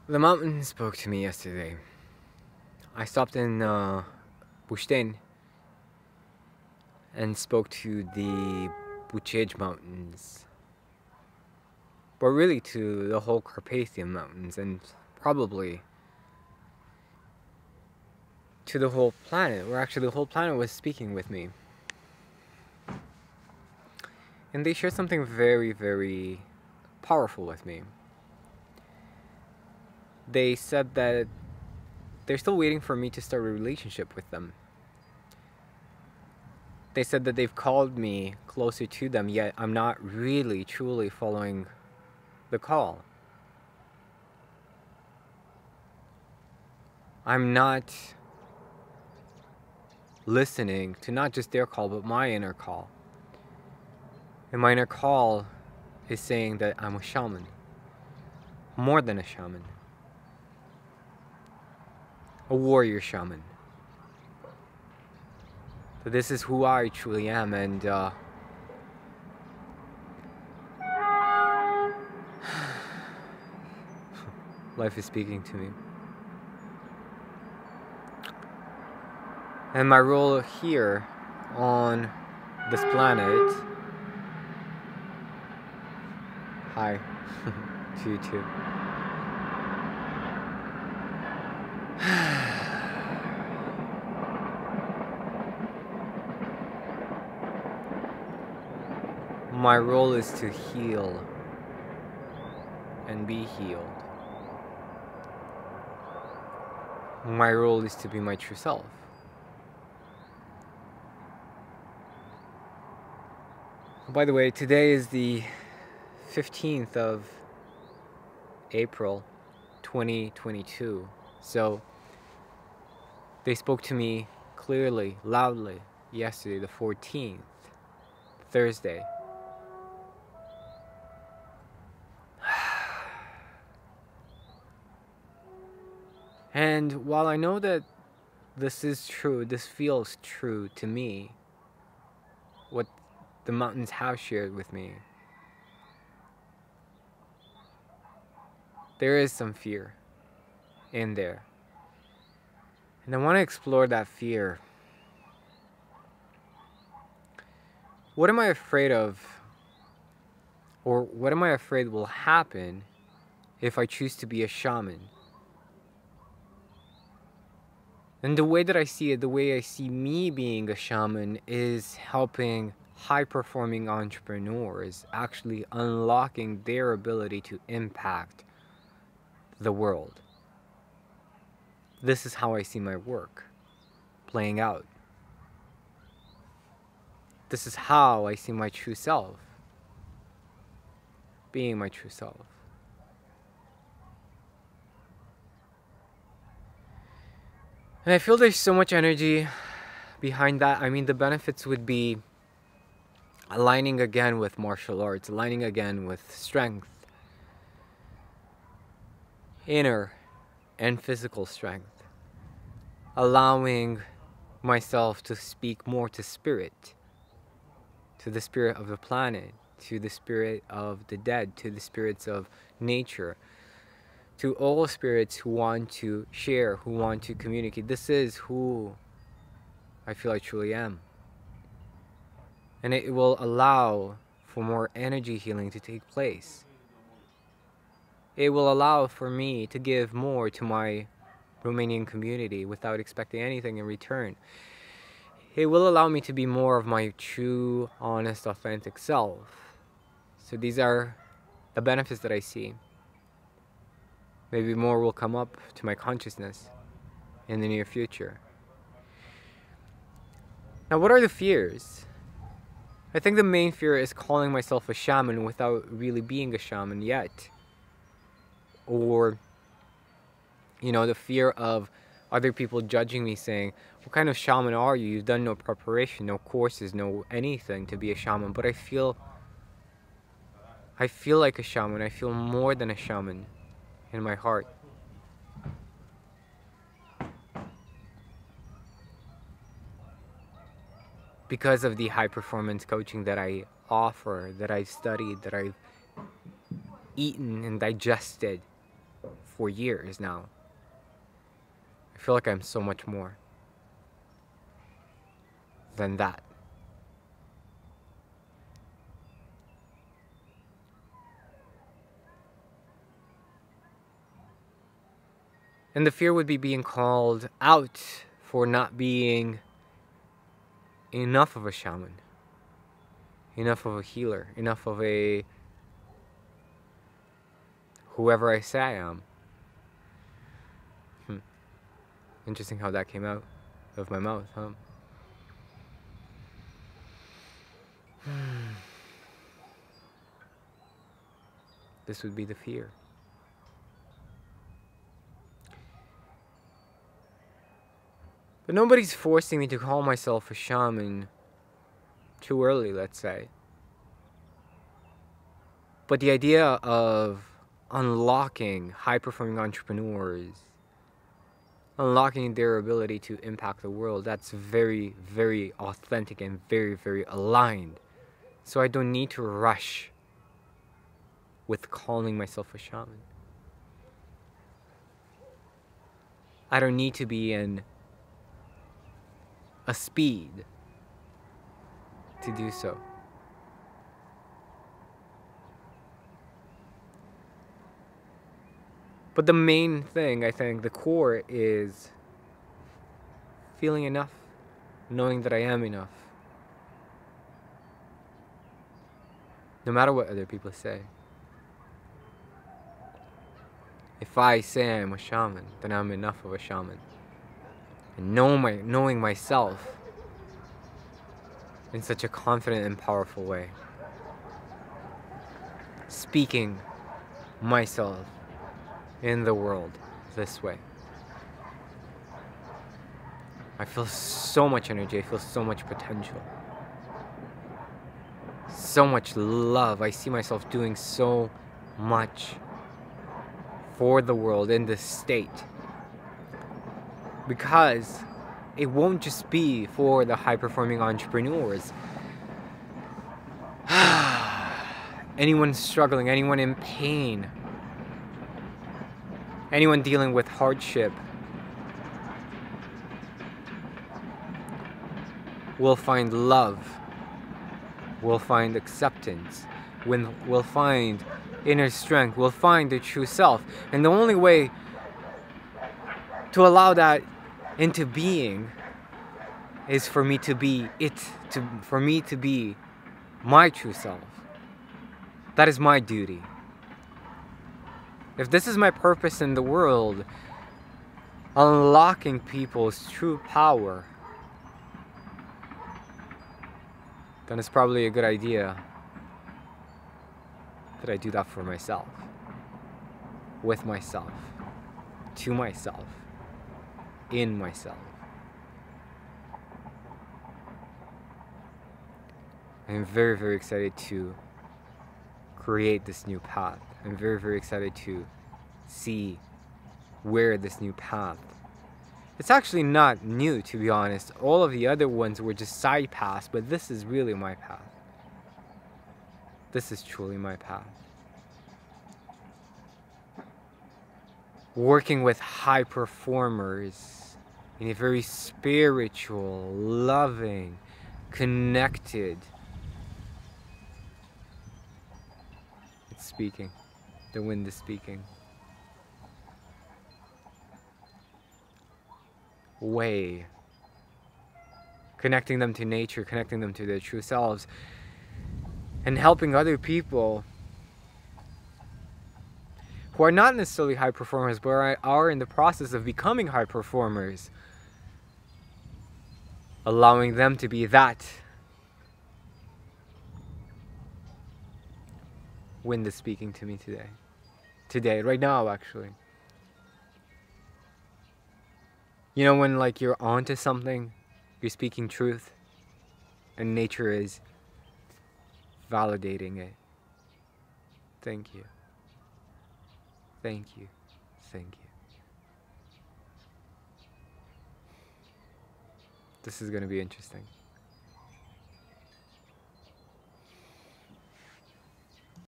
The mountain spoke to me yesterday. I stopped in Bushten and spoke to the Buchej Mountains, but really to the whole Carpathian Mountains and probably to the whole planet, where actually the whole planet was speaking with me. And they shared something very, very powerful with me. They said that they're still waiting for me to start a relationship with them. They said that they've called me closer to them, yet I'm not really, truly following the call. I'm not listening to not just their call, but my inner call. And my inner call is saying that I'm a shaman. More than a shaman. A warrior shaman. So this is who I truly am, and life is speaking to me. And my role here on this planet, hi to you too. My role is to heal and be healed. My role is to be my true self. By the way, today is the 15th of April 2022. So they spoke to me clearly, loudly yesterday, the 14th, Thursday. And while I know that this is true, this feels true to me, what the mountains have shared with me, there is some fear in there. And I want to explore that fear. What am I afraid of? Or what am I afraid will happen if I choose to be a shaman? And the way that I see it, the way I see me being a shaman, is helping high-performing entrepreneurs actually unlocking their ability to impact the world. This is how I see my work playing out. This is how I see my true self being my true self. And I feel there's so much energy behind that. I mean, the benefits would be aligning again with martial arts, aligning again with strength, inner and physical strength, allowing myself to speak more to spirit, to the spirit of the planet, to the spirit of the dead, to the spirits of nature, to all spirits who want to share, who want to communicate. This is who I feel I truly am. And it will allow for more energy healing to take place. It will allow for me to give more to my Romanian community without expecting anything in return. It will allow me to be more of my true, honest, authentic self. So these are the benefits that I see. Maybe more will come up to my consciousness in the near future. Now, what are the fears? I think the main fear is calling myself a shaman without really being a shaman yet. Or, you know, the fear of other people judging me, saying, what kind of shaman are you? You've done no preparation, no courses, no anything to be a shaman. But I feel like a shaman. I feel more than a shaman in my heart. Because of the high performance coaching that I offer, that I've studied, that I've eaten and digested for years now. I feel like I'm so much more than that. And the fear would be being called out for not being enough of a shaman, enough of a healer, enough of a whoever I say I am. Interesting how that came out of my mouth, huh? This would be the fear. But nobody's forcing me to call myself a shaman too early, let's say. But the idea of unlocking high-performing entrepreneurs, unlocking their ability to impact the world, that's very, very authentic and very, very aligned. So I don't need to rush with calling myself a shaman. I don't need to be in a speed to do so. But the main thing, I think, the core is feeling enough, knowing that I am enough. No matter what other people say. If I say I'm a shaman, then I'm enough of a shaman. And knowing myself in such a confident and powerful way. Speaking myself in the world this way. I feel so much energy, I feel so much potential. So much love. I see myself doing so much for the world in this state. Because it won't just be for the high-performing entrepreneurs. Anyone struggling, anyone in pain, anyone dealing with hardship will find love, will find acceptance, will find inner strength, will find their true self. And the only way to allow that into being is for me to be it, for me to be my true self. That is my duty. If this is my purpose in the world, unlocking people's true power, then it's probably a good idea that I do that for myself, with myself, to myself, in myself. I'm very, very excited to create this new path. I'm very, very excited to see where this new path. It's actually not new, to be honest. All of the other ones were just side paths, but this is really my path. This is truly my path. Working with high performers in a very spiritual, loving, connected. It's speaking. The wind is speaking. Way. Connecting them to nature, connecting them to their true selves, and helping other people who are not necessarily high performers, but are in the process of becoming high performers, allowing them to be that. Wind is speaking to me today. Today, right now, actually. You know, when like you're onto something, you're speaking truth, and nature is validating it. Thank you. Thank you. Thank you. This is going to be interesting.